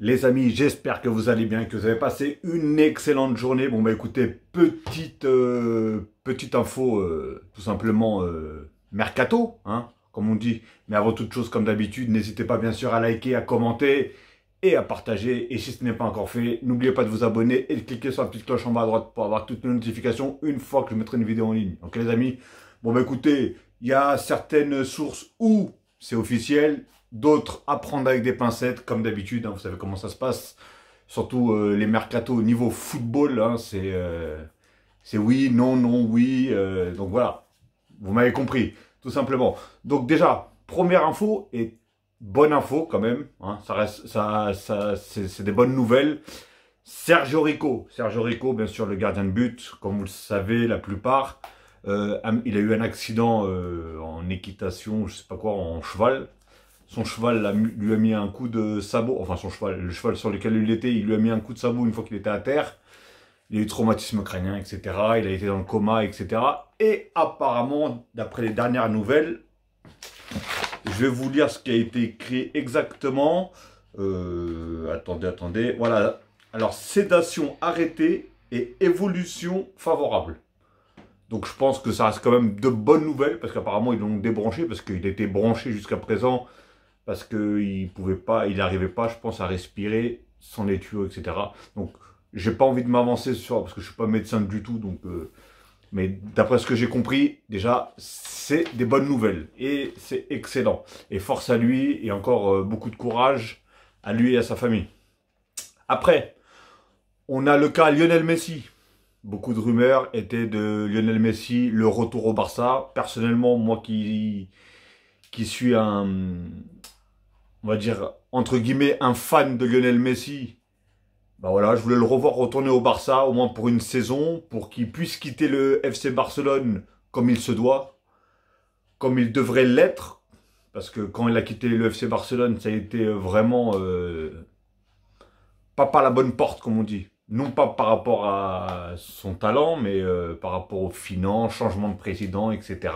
Les amis, j'espère que vous allez bien, que vous avez passé une excellente journée. Bon bah écoutez, petite info, tout simplement mercato, hein, comme on dit. Mais avant toute chose, comme d'habitude, n'hésitez pas bien sûr à liker, à commenter et à partager. Et si ce n'est pas encore fait, n'oubliez pas de vous abonner et de cliquer sur la petite cloche en bas à droite pour avoir toutes les notifications une fois que je mettrai une vidéo en ligne. Donc les amis, bon bah écoutez, il y a certaines sources où c'est officiel, d'autres à prendre avec des pincettes, comme d'habitude, hein, vous savez comment ça se passe. Surtout les mercatos au niveau football, hein, c'est oui, non, non, oui. Donc voilà, vous m'avez compris, tout simplement. Donc déjà, première info, et bonne info quand même, hein, ça reste, c'est des bonnes nouvelles. Sergio Rico, bien sûr, le gardien de but, comme vous le savez, la plupart. Il a eu un accident en équitation, je sais pas quoi, en cheval. Son cheval lui a mis un coup de sabot, enfin son cheval, le cheval sur lequel il était, il lui a mis un coup de sabot une fois qu'il était à terre. Il a eu traumatisme crânien, etc. Il a été dans le coma, etc. Et apparemment, d'après les dernières nouvelles, je vais vous lire ce qui a été écrit exactement. Attendez. Voilà. Alors, sédation arrêtée et évolution favorable. Donc je pense que ça reste quand même de bonnes nouvelles, parce qu'apparemment ils l'ont débranché, parce qu'il était branché jusqu'à présent, parce qu'il pouvait pas, il n'arrivait pas, je pense, à respirer sans les tuyaux, etc. Donc j'ai pas envie de m'avancer sur, parce que je suis pas médecin du tout, donc mais d'après ce que j'ai compris, déjà c'est des bonnes nouvelles et c'est excellent. Et force à lui et encore beaucoup de courage à lui et à sa famille. Après, on a le cas Lionel Messi. Beaucoup de rumeurs étaient de Lionel Messi, le retour au Barça. Personnellement, moi qui suis on va dire, entre guillemets, un fan de Lionel Messi, bah voilà, je voulais le revoir retourner au Barça, au moins pour une saison, pour qu'il puisse quitter le FC Barcelone comme il se doit, comme il devrait l'être. Parce que quand il a quitté le FC Barcelone, ça a été vraiment pas par la bonne porte, comme on dit. Non pas par rapport à son talent, mais par rapport aux finances, changement de président, etc.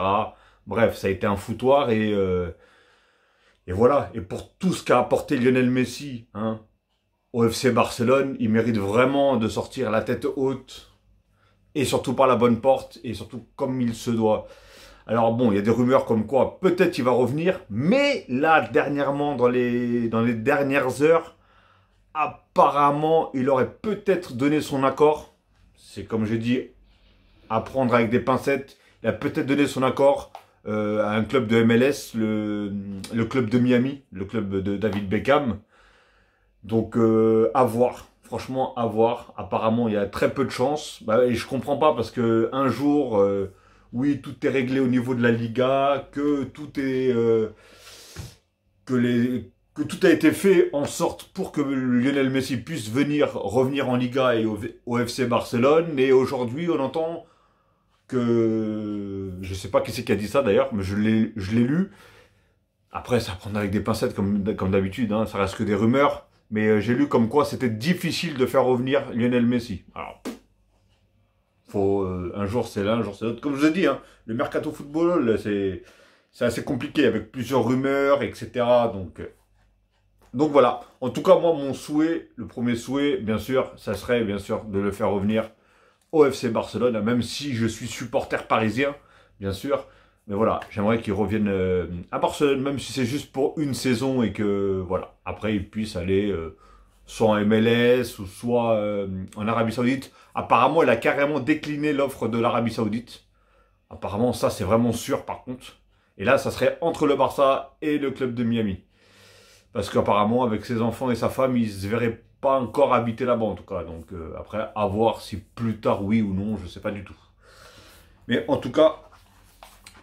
Bref, ça a été un foutoir et voilà. Et pour tout ce qu'a apporté Lionel Messi, hein, au FC Barcelone, il mérite vraiment de sortir la tête haute et surtout par la bonne porte et surtout comme il se doit. Alors bon, il y a des rumeurs comme quoi peut-être il va revenir, mais là, dernièrement, dans les dernières heures, apparemment, il aurait peut-être donné son accord. C'est comme je dis, à prendre avec des pincettes. Il a peut-être donné son accord à un club de MLS, le club de Miami, le club de David Beckham. Donc, à voir. Franchement, à voir. Apparemment, il y a très peu de chance. Bah, et je comprends pas parce que un jour, oui, tout est réglé au niveau de la Liga, que tout est... que tout a été fait en sorte pour que Lionel Messi puisse revenir en Liga et au FC Barcelone. Et aujourd'hui, on entend que... Je sais pas qui c'est qui a dit ça d'ailleurs, mais je l'ai lu. Après, ça prend avec des pincettes comme d'habitude, hein, ça reste que des rumeurs. Mais j'ai lu comme quoi c'était difficile de faire revenir Lionel Messi. Alors, faut, un jour c'est l'un, un jour c'est l'autre. Comme je vous ai dit, hein, le mercato football, c'est assez compliqué avec plusieurs rumeurs, etc. Donc voilà, en tout cas moi mon souhait, le premier souhait bien sûr, ça serait bien sûr de le faire revenir au FC Barcelone, même si je suis supporter parisien, bien sûr. Mais voilà, j'aimerais qu'il revienne à Barcelone, même si c'est juste pour une saison et que voilà, après il puisse aller soit en MLS ou soit en Arabie Saoudite. Apparemment, il a carrément décliné l'offre de l'Arabie Saoudite. Apparemment, ça c'est vraiment sûr par contre. Et là, ça serait entre le Barça et le club de Miami. Parce qu'apparemment, avec ses enfants et sa femme, ils ne se verraient pas encore habiter là-bas, en tout cas. Donc, après, à voir si plus tard, oui ou non, je ne sais pas du tout. Mais en tout cas,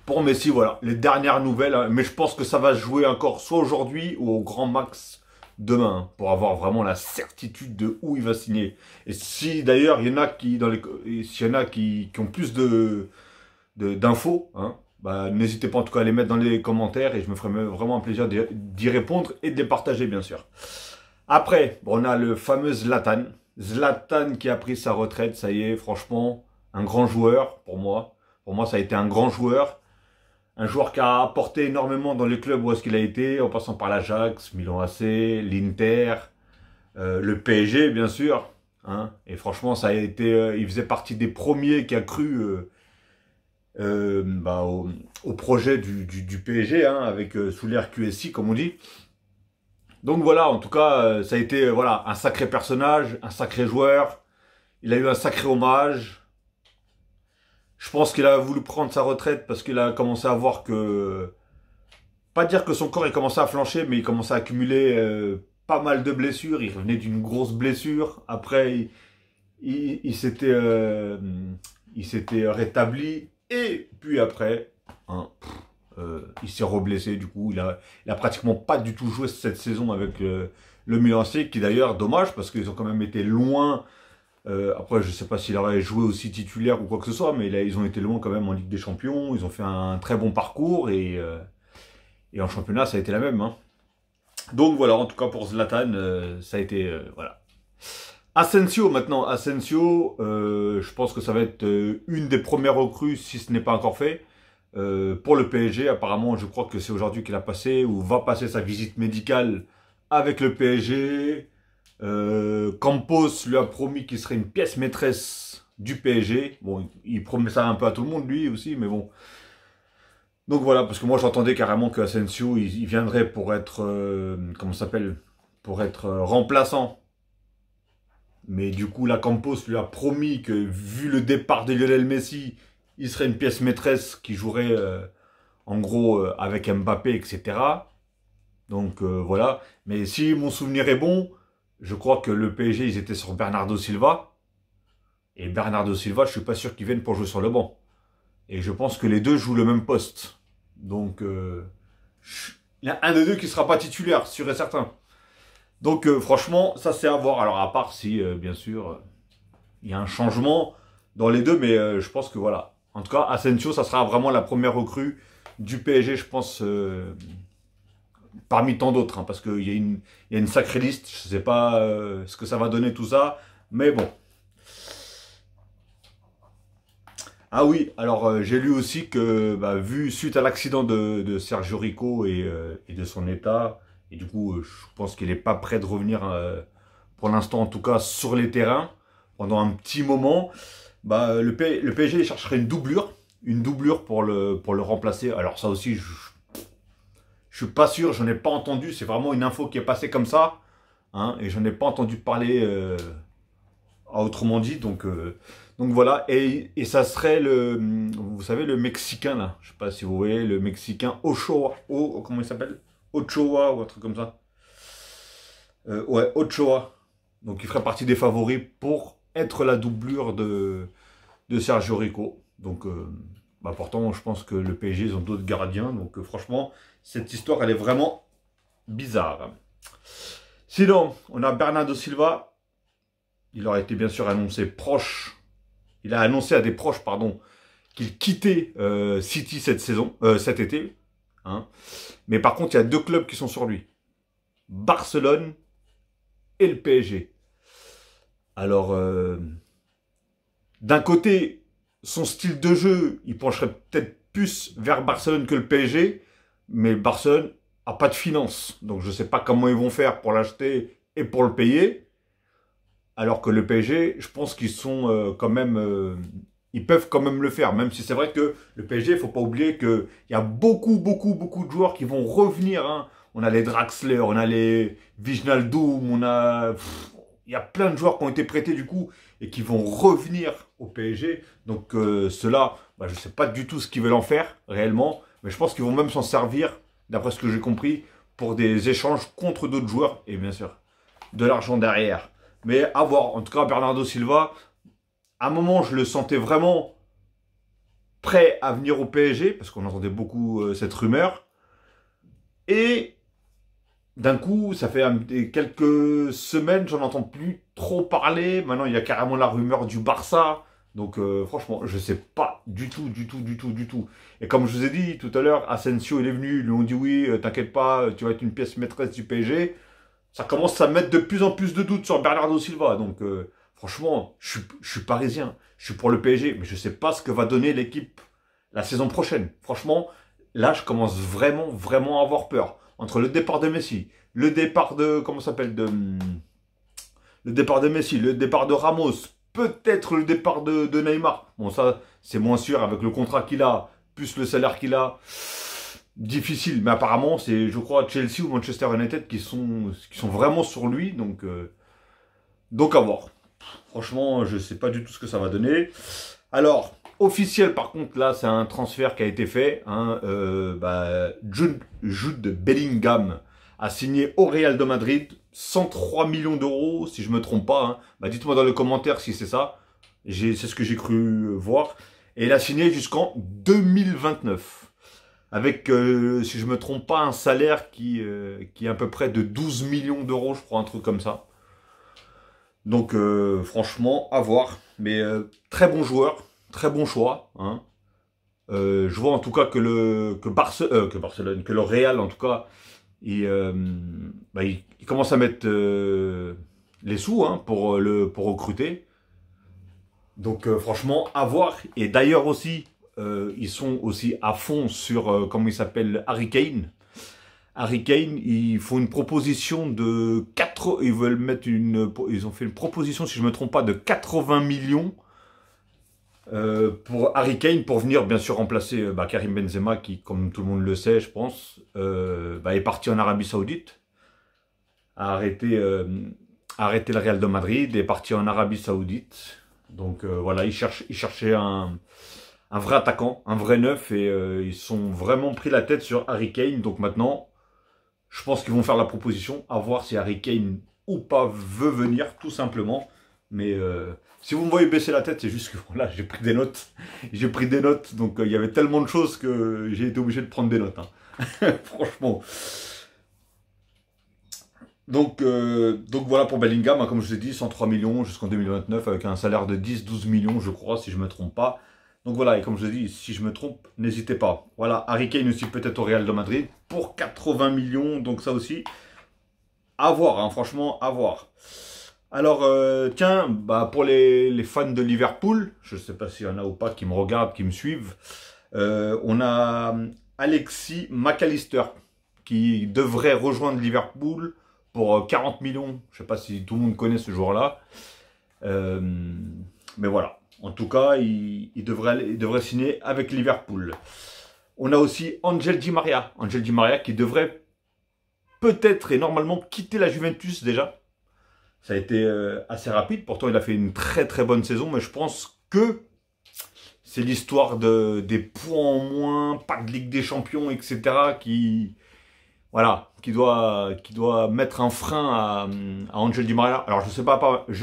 pour Messi, voilà, les dernières nouvelles. Hein, mais je pense que ça va se jouer encore soit aujourd'hui ou au grand max demain, hein, pour avoir vraiment la certitude de où il va signer. Et si d'ailleurs, il y en a s'il y en a qui ont plus d'infos, hein, bah, n'hésitez pas en tout cas à les mettre dans les commentaires et je me ferai vraiment un plaisir d'y répondre et de les partager bien sûr. Après, bon, on a le fameux Zlatan. Zlatan qui a pris sa retraite, ça y est, franchement, un grand joueur pour moi. Pour moi, ça a été un grand joueur. Un joueur qui a apporté énormément dans les clubs où est-ce qu'il a été, en passant par l'Ajax, Milan AC, l'Inter, Le PSG, bien sûr. Hein, et franchement, ça a été, il faisait partie des premiers qui a cru au projet du PSG, hein, avec sous l'ère QSI, comme on dit. Donc voilà, en tout cas, ça a été voilà, un sacré personnage, un sacré joueur. Il a eu un sacré hommage. Je pense qu'il a voulu prendre sa retraite parce qu'il a commencé à voir que... Pas dire que son corps il commençait à flancher, mais il commençait à accumuler pas mal de blessures. Il revenait d'une grosse blessure. Après, il il s'était rétabli. Et puis après, hein, il s'est reblessé. Du coup, il a pratiquement pas du tout joué cette saison avec le Milan AC, qui d'ailleurs, dommage, parce qu'ils ont quand même été loin. Après, je sais pas s'il aurait joué aussi titulaire ou quoi que ce soit, mais là, ils ont été loin quand même en Ligue des Champions. Ils ont fait un très bon parcours et en championnat, ça a été la même. Hein. Donc voilà, en tout cas pour Zlatan, ça a été voilà. Asensio maintenant, Asensio, je pense que ça va être une des premières recrues si ce n'est pas encore fait pour le PSG. Apparemment, je crois que c'est aujourd'hui qu'il a passé ou va passer sa visite médicale avec le PSG. Campos lui a promis qu'il serait une pièce maîtresse du PSG. Bon, il promet ça un peu à tout le monde lui aussi, mais bon. Donc voilà, parce que moi j'entendais carrément que Asensio il viendrait pour être comment ça s'appelle, pour être remplaçant. Mais du coup, la Campos lui a promis que vu le départ de Lionel Messi, il serait une pièce maîtresse qui jouerait en gros avec Mbappé, etc. Donc voilà. Mais si mon souvenir est bon, je crois que le PSG, ils étaient sur Bernardo Silva. Et Bernardo Silva, je suis pas sûr qu'il vienne pour jouer sur le banc. Et je pense que les deux jouent le même poste. Donc, il y a un des deux qui sera pas titulaire, sûr et certain. Donc, franchement, ça c'est à voir. Alors, à part si, bien sûr, il y a un changement dans les deux. Mais je pense que voilà. En tout cas, Asensio, ça sera vraiment la première recrue du PSG, je pense, parmi tant d'autres. Hein, parce qu'il y a une sacrée liste. Je sais pas ce que ça va donner tout ça. Mais bon. Ah oui, alors j'ai lu aussi que, bah, vu suite à l'accident de Sergio Rico et de son état, et du coup, je pense qu'il n'est pas prêt de revenir, pour l'instant en tout cas, sur les terrains, pendant un petit moment, bah, le PSG il chercherait une doublure pour le remplacer. Alors ça aussi, je suis pas sûr, j'en ai pas entendu, c'est vraiment une info qui est passée comme ça, hein, et j'en ai pas entendu parler autrement dit, donc voilà, et ça serait vous savez, le Mexicain là, je sais pas si vous voyez, le Mexicain Ochoa, comment il s'appelle? Ochoa ou un truc comme ça. Ouais, Ochoa. Donc il ferait partie des favoris pour être la doublure de Sergio Rico. Donc, bah, pourtant, je pense que le PSG, ils ont d'autres gardiens, donc franchement, cette histoire, elle est vraiment bizarre. Sinon, on a Bernardo Silva. Il aurait été bien sûr annoncé proche. Il a annoncé à des proches, pardon, qu'il quittait City cet été. Hein. Mais par contre, il y a deux clubs qui sont sur lui. Barcelone et le PSG. Alors, d'un côté, son style de jeu, il pencherait peut-être plus vers Barcelone que le PSG. Mais Barcelone n'a pas de finances. Donc, je ne sais pas comment ils vont faire pour l'acheter et pour le payer. Alors que le PSG, je pense qu'ils sont quand même... ils peuvent quand même le faire. Même si c'est vrai que le PSG, il ne faut pas oublier qu'il y a beaucoup de joueurs qui vont revenir. Hein. On a les Draxler, on a les Wijnaldum, on a... il y a plein de joueurs qui ont été prêtés du coup et qui vont revenir au PSG. Donc ceux-là, bah, je ne sais pas du tout ce qu'ils veulent en faire réellement. Mais je pense qu'ils vont même s'en servir, d'après ce que j'ai compris, pour des échanges contre d'autres joueurs. Et bien sûr, de l'argent derrière. Mais à voir. En tout cas, Bernardo Silva, à un moment, je le sentais vraiment prêt à venir au PSG, parce qu'on entendait beaucoup cette rumeur. Et d'un coup, ça fait quelques semaines, j'en entends plus trop parler. Maintenant, il y a carrément la rumeur du Barça. Donc, franchement, je sais pas du tout. Et comme je vous ai dit tout à l'heure, Asensio, il est venu, ils lui ont dit oui, t'inquiète pas, tu vas être une pièce maîtresse du PSG. Ça commence à mettre de plus en plus de doutes sur Bernardo Silva. Donc, franchement, je suis parisien. Je suis pour le PSG, mais je ne sais pas ce que va donner l'équipe la saison prochaine. Franchement, là, je commence vraiment à avoir peur. Entre le départ de Messi, le départ de, comment ça s'appelle, le départ de Messi, le départ de Ramos, peut-être le départ de Neymar. Bon, ça, c'est moins sûr avec le contrat qu'il a, plus le salaire qu'il a. Difficile, mais apparemment, c'est, je crois, Chelsea ou Manchester United qui sont vraiment sur lui. Donc à voir. Franchement, je sais pas du tout ce que ça va donner. Alors, officiel, par contre, là, c'est un transfert qui a été fait. Hein, Jude Bellingham a signé au Real de Madrid 103 millions d'euros, si je me trompe pas. Hein. Bah, dites-moi dans les commentaires si c'est ça. C'est ce que j'ai cru voir. Et il a signé jusqu'en 2029. Avec, si je me trompe pas, un salaire qui est à peu près de 12 millions d'euros, je crois, un truc comme ça. Donc, franchement, à voir. Mais très bon joueur, très bon choix. Hein. Je vois en tout cas que Barcelone, que le Real, en tout cas, il commence à mettre les sous hein, pour recruter. Donc, franchement, à voir. Et d'ailleurs aussi, ils sont aussi à fond sur, comment il s'appelle, Harry Kane. Harry Kane, ils font une proposition de 4... Ils ont fait une proposition, si je ne me trompe pas, de 80 millions pour Harry Kane, pour venir bien sûr remplacer Karim Benzema, qui, comme tout le monde le sait, je pense, est parti en Arabie Saoudite, a arrêté le Real de Madrid, est parti en Arabie Saoudite. Donc voilà, ils cherchaient un vrai attaquant, un vrai neuf, et ils sont vraiment pris la tête sur Harry Kane. Donc maintenant, je pense qu'ils vont faire la proposition, à voir si Harry Kane ou pas veut venir, tout simplement. Mais si vous me voyez baisser la tête, c'est juste que voilà, j'ai pris des notes. J'ai pris des notes, donc il y avait tellement de choses que j'ai été obligé de prendre des notes. Hein. Franchement. Donc voilà pour Bellingham, hein, comme je vous ai dit, 103 millions jusqu'en 2029, avec un salaire de 10-12 millions, je crois, si je ne me trompe pas. Donc voilà, et comme je vous ai dit, si je me trompe, n'hésitez pas. Voilà, Harry Kane aussi peut-être au Real de Madrid pour 80 millions, donc ça aussi, à voir, hein, franchement, à voir. Alors, tiens, pour les fans de Liverpool, je ne sais pas s'il y en a ou pas qui me regardent, qui me suivent, on a Alexis McAllister qui devrait rejoindre Liverpool pour 40 millions. Je ne sais pas si tout le monde connaît ce joueur-là. Mais voilà. En tout cas, il devrait signer avec Liverpool. On a aussi Angel Di Maria. Angel Di Maria qui devrait peut-être et normalement quitter la Juventus déjà. Ça a été assez rapide. Pourtant, il a fait une très très bonne saison. Mais je pense que c'est l'histoire des points en moins, pas de Ligue des Champions, etc. qui doit mettre un frein à Angel Di Maria. Alors, je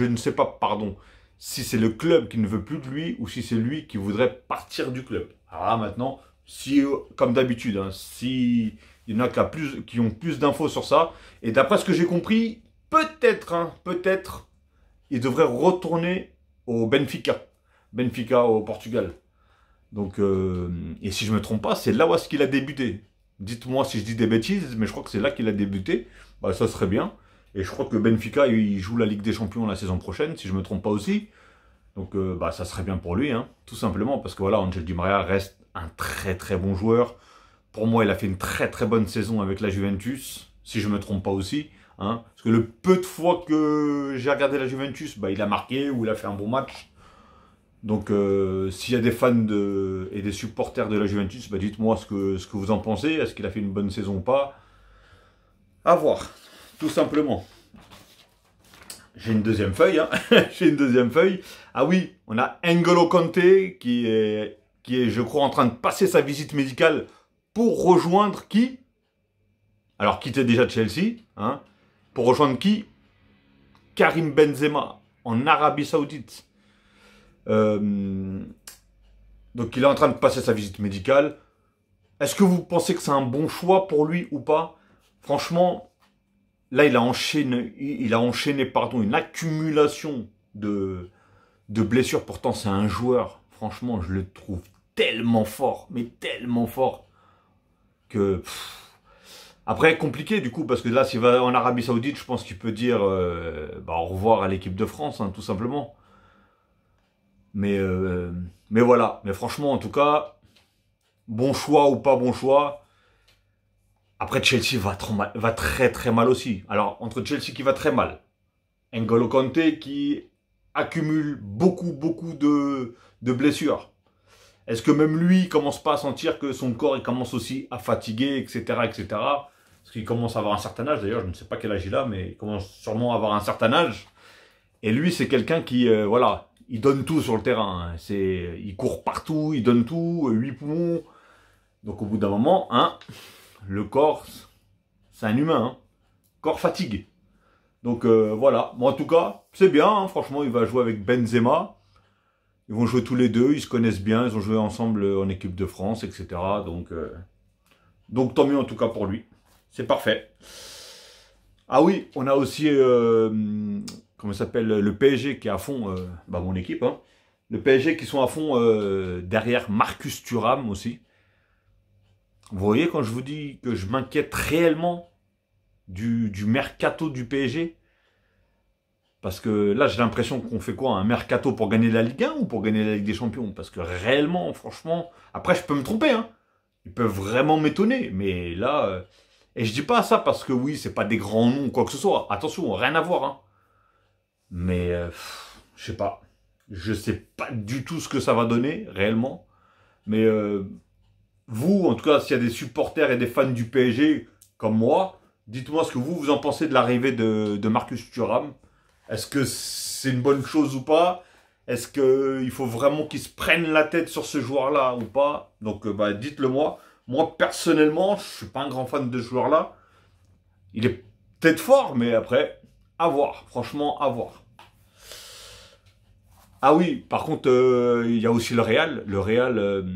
ne sais pas, pardon, si c'est le club qui ne veut plus de lui ou si c'est lui qui voudrait partir du club. Alors là, maintenant, si, comme d'habitude, hein, si il y en a qui ont plus d'infos sur ça, et d'après ce que j'ai compris, peut-être, il devrait retourner au Benfica au Portugal. Donc, et si je me trompe pas, c'est là où est-ce qu'il a débuté. Dites-moi si je dis des bêtises, mais je crois que c'est là qu'il a débuté. Bah, ça serait bien. Et je crois que Benfica, il joue la Ligue des Champions la saison prochaine, si je ne me trompe pas aussi. Donc, ça serait bien pour lui, hein, tout simplement. Parce que voilà, Angel Di Maria reste un très très bon joueur. Pour moi, il a fait une très très bonne saison avec la Juventus, si je ne me trompe pas aussi. Hein, parce que le peu de fois que j'ai regardé la Juventus, il a marqué ou il a fait un bon match. Donc, s'il y a des fans et des supporters de la Juventus, dites-moi ce que vous en pensez. Est-ce qu'il a fait une bonne saison ou pas? À voir, tout simplement. J'ai une deuxième feuille. Hein. J'ai une deuxième feuille. Ah oui, on a N'Golo Kanté qui est, je crois, en train de passer sa visite médicale pour rejoindre qui? Alors, quitter déjà Chelsea. Hein, pour rejoindre qui? Karim Benzema en Arabie Saoudite. Donc il est en train de passer sa visite médicale. Est-ce que vous pensez que c'est un bon choix pour lui ou pas? Franchement, là il a enchaîné une accumulation de blessures. Pourtant c'est un joueur, franchement je le trouve tellement fort, mais tellement fort que... Après compliqué du coup, parce que là s'il va en Arabie Saoudite, je pense qu'il peut dire au revoir à l'équipe de France, hein, tout simplement. Mais voilà, mais franchement, en tout cas, bon choix ou pas bon choix. Après, Chelsea va très très mal aussi. Alors, entre Chelsea qui va très mal, N'Golo Kanté qui accumule beaucoup de blessures. Est-ce que même lui, il commence pas à sentir que son corps, il commence aussi à fatiguer, etc., etc. Parce qu'il commence à avoir un certain âge, d'ailleurs, je ne sais pas quel âge il a, mais il commence sûrement à avoir un certain âge. Et lui, c'est quelqu'un qui, voilà, il donne tout sur le terrain. Hein. Il court partout, il donne tout, 8 poumons. Donc au bout d'un moment, hein, le corps, c'est un humain. Hein. Corps fatigue. Donc voilà, moi en tout cas, c'est bien, hein. Franchement, il va jouer avec Benzema. Ils vont jouer tous les deux, ils se connaissent bien, ils ont joué ensemble en équipe de France, etc. Donc tant mieux en tout cas pour lui. C'est parfait. Ah oui, on a aussi, comment ça s'appelle, le PSG qui est à fond, mon équipe, hein. Le PSG qui sont à fond derrière Marcus Thuram aussi. Vous voyez quand je vous dis que je m'inquiète réellement du mercato du PSG? Parce que là, j'ai l'impression qu'on fait quoi? Un mercato pour gagner la Ligue 1 ou pour gagner la Ligue des Champions? Parce que réellement, franchement... Après, je peux me tromper, hein. Ils peuvent vraiment m'étonner. Mais là... Et je dis pas ça parce que oui, c'est pas des grands noms ou quoi que ce soit. Attention, rien à voir, hein. Mais... je sais pas. Je sais pas du tout ce que ça va donner, réellement. Mais... vous, en tout cas, s'il y a des supporters et des fans du PSG, comme moi, dites-moi ce que vous en pensez de l'arrivée de Marcus Thuram. Est-ce que c'est une bonne chose ou pas? Est-ce qu'il faut vraiment qu'ils se prennent la tête sur ce joueur-là ou pas? Donc, dites-le moi. Moi, personnellement, je ne suis pas un grand fan de ce joueur-là. Il est peut-être fort, mais après, à voir. Franchement, à voir. Ah oui, par contre, il y a aussi le Real. Le Real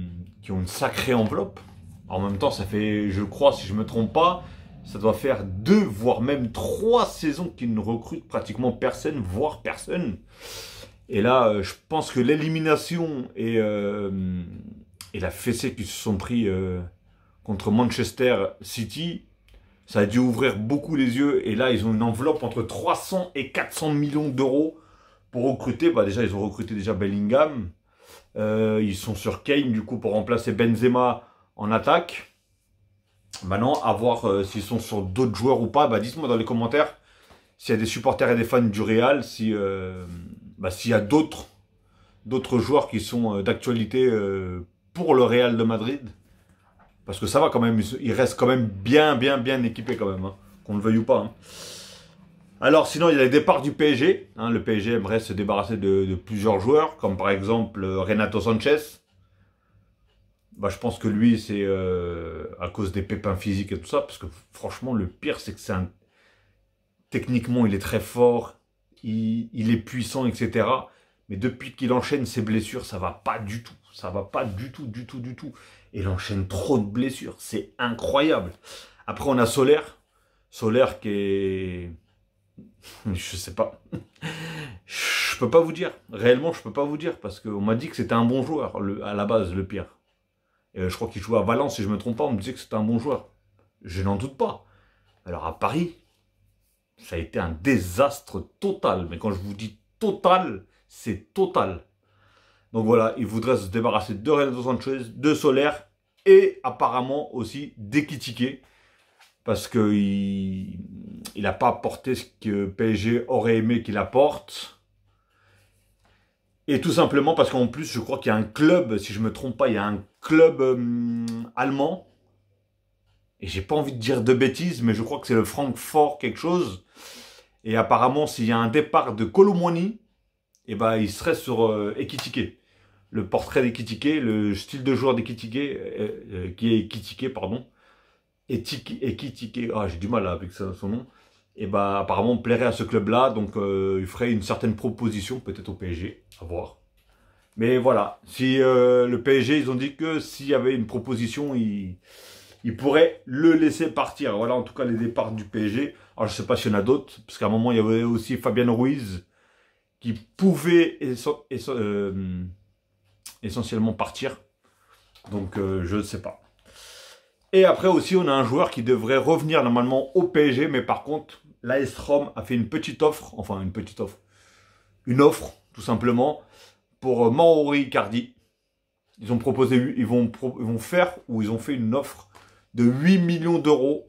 qui ont une sacrée enveloppe. En même temps, ça fait, je crois, si je ne me trompe pas, ça doit faire 2, voire même 3 saisons qu'ils ne recrutent pratiquement personne, voire personne. Et là, je pense que l'élimination et la fessée qu'ils se sont pris contre Manchester City, ça a dû ouvrir beaucoup les yeux. Et là, ils ont une enveloppe entre 300 et 400 millions d'euros pour recruter. Déjà, ils ont recruté déjà Bellingham. Ils sont sur Kane, du coup, pour remplacer Benzema en attaque. Maintenant, à voir s'ils sont sur d'autres joueurs ou pas. Dites-moi dans les commentaires s'il y a des supporters et des fans du Real, s'il y a d'autres joueurs qui sont d'actualité pour le Real de Madrid. Parce que ça va quand même, ils restent quand même bien équipés quand même, hein, qu'on le veuille ou pas. Hein. Alors sinon, il y a les départs du PSG. Hein, le PSG aimerait se débarrasser de plusieurs joueurs, comme par exemple Renato Sanchez. Je pense que lui, c'est à cause des pépins physiques et tout ça, parce que franchement, le pire, c'est que techniquement, il est très fort, il est puissant, etc. Mais depuis qu'il enchaîne ses blessures, ça va pas du tout. Ça va pas du tout. Et il enchaîne trop de blessures. C'est incroyable. Après, on a Solaire. Solaire qui est... Je sais pas. Je peux pas vous dire. Réellement, je peux pas vous dire. Parce qu'on m'a dit que c'était un bon joueur, à la base, le pire. Je crois qu'il jouait à Valence, si je me trompe pas, on me disait que c'était un bon joueur. Je n'en doute pas. Alors à Paris, ça a été un désastre total. Mais quand je vous dis total, c'est total. Donc voilà, il voudrait se débarrasser de Renato Sanchez, de Solaire et apparemment aussi d'Ekitike. Parce qu'il n'a pas apporté ce que PSG aurait aimé qu'il apporte. Et tout simplement parce qu'en plus, je crois qu'il y a un club, si je ne me trompe pas, il y a un club allemand. Et j'ai pas envie de dire de bêtises, mais je crois que c'est le Francfort quelque chose. Et apparemment, s'il y a un départ de Kolo Muani, il serait sur Ekitike. Le portrait d'Ekitike, le style de joueur d'Ekitike, qui est Ekitike, pardon. Ekitike, j'ai du mal avec son nom. Apparemment, on plairait à ce club-là, donc il ferait une certaine proposition, peut-être au PSG, à voir. Mais voilà, si le PSG, ils ont dit que s'il y avait une proposition, ils pourraient le laisser partir. Voilà, en tout cas, les départs du PSG. Alors, je ne sais pas s'il y en a d'autres, parce qu'à un moment, il y avait aussi Fabian Ruiz, qui pouvait essentiellement partir. Donc, je ne sais pas. Et après aussi, on a un joueur qui devrait revenir normalement au PSG, mais par contre, l'AS Rome a fait une petite offre, une offre, tout simplement, pour Mauro Icardi. Ils ont proposé, ils vont fait une offre de 8 millions d'euros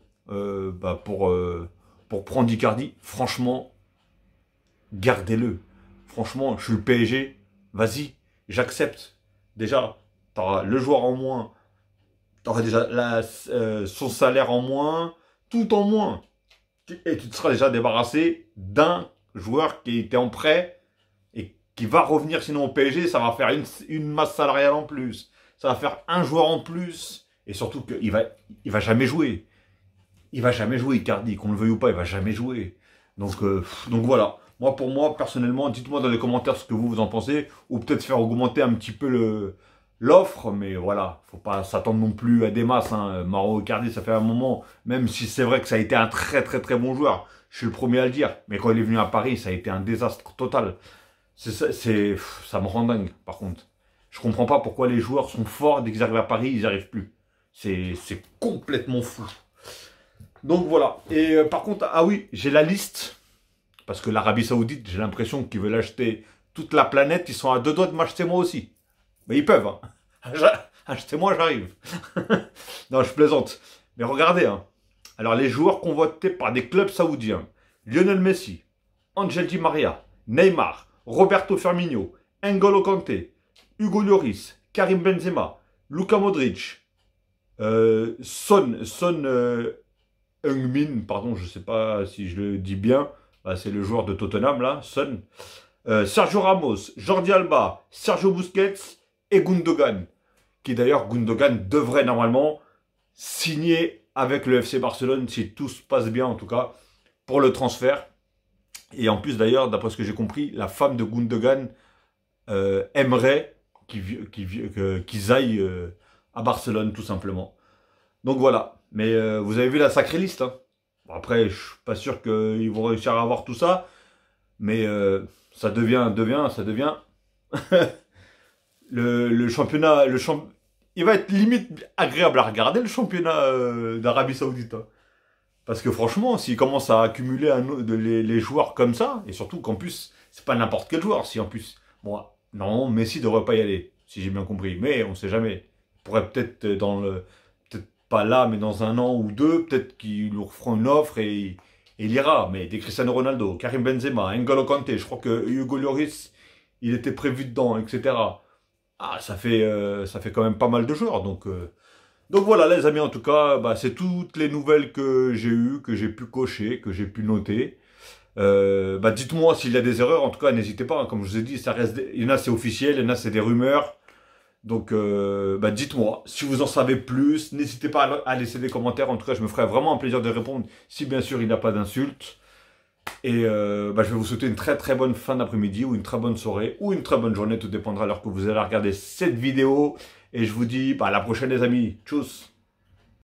pour prendre Icardi. Franchement, gardez-le. Franchement, je suis le PSG, vas-y, j'accepte. Déjà, tu auras le joueur en moins, tu auras déjà son salaire en moins, tout en moins. Et tu te seras déjà débarrassé d'un joueur qui était en prêt et qui va revenir sinon au PSG, ça va faire une masse salariale en plus. Ça va faire un joueur en plus. Et surtout qu'il va jamais jouer. Il va jamais jouer, Icardi. Qu'on le veuille ou pas, il va jamais jouer. Donc voilà. Pour moi, personnellement, dites-moi dans les commentaires ce que vous en pensez. Ou peut-être faire augmenter un petit peu l'offre. Mais voilà, faut pas s'attendre non plus à des masses. Hein. Mauro Icardi, ça fait un moment. Même si c'est vrai que ça a été un très très très bon joueur. Je suis le premier à le dire. Mais quand il est venu à Paris, ça a été un désastre total. Ça me rend dingue, par contre. Je comprends pas pourquoi les joueurs sont forts, dès qu'ils arrivent à Paris, ils n'y arrivent plus. C'est complètement fou. Donc voilà. Et par contre, ah oui, j'ai la liste. Parce que l'Arabie Saoudite, j'ai l'impression qu'ils veulent acheter toute la planète. Ils sont à 2 doigts de m'acheter moi aussi. Mais ils peuvent. Hein. Achetez-moi, j'arrive. Non, je plaisante. Mais regardez. Hein. Alors, les joueurs convoités par des clubs saoudiens. Lionel Messi, Angel Di Maria, Neymar, Roberto Firmino, N'Golo Kanté, Hugo Lloris, Karim Benzema, Luka Modric, Son Heung-min, pardon, je ne sais pas si je le dis bien, c'est le joueur de Tottenham là, Son, Sergio Ramos, Jordi Alba, Sergio Busquets et Gundogan, qui d'ailleurs, Gundogan devrait normalement signer avec le FC Barcelone, si tout se passe bien en tout cas, pour le transfert. Et en plus d'ailleurs, d'après ce que j'ai compris, la femme de Gundogan aimerait qu'ils aillent à Barcelone tout simplement. Donc voilà. Mais vous avez vu la sacrée liste. Hein. Bon, après, je suis pas sûr qu'ils vont réussir à avoir tout ça. Mais ça devient le championnat. Il va être limite agréable à regarder le championnat d'Arabie Saoudite. Hein. Parce que franchement, s'ils commencent à accumuler les joueurs comme ça, et surtout qu'en plus, c'est pas n'importe quel joueur, si en plus, bon, non, Messi devrait pas y aller, si j'ai bien compris, mais on sait jamais. Il pourrait peut-être peut-être pas là, mais dans 1 an ou 2, peut-être qu'ils lui feront une offre et il ira. Mais des Cristiano Ronaldo, Karim Benzema, N'Golo Kanté, je crois que Hugo Lloris, il était prévu dedans, etc. Ah, ça fait quand même pas mal de joueurs, donc voilà les amis, en tout cas, c'est toutes les nouvelles que j'ai eues, que j'ai pu cocher, que j'ai pu noter. Dites-moi s'il y a des erreurs, en tout cas n'hésitez pas, hein, comme je vous ai dit, il y en a c'est officiel, il y en a c'est des rumeurs. Donc dites-moi, si vous en savez plus, n'hésitez pas à laisser des commentaires, en tout cas je me ferai vraiment un plaisir de répondre, si bien sûr il n'y a pas d'insultes. Et je vais vous souhaiter une très très bonne fin d'après-midi, ou une très bonne soirée, ou une très bonne journée, tout dépendra de l'heure que vous allez regarder cette vidéo. Et je vous dis à la prochaine les amis, tchuss.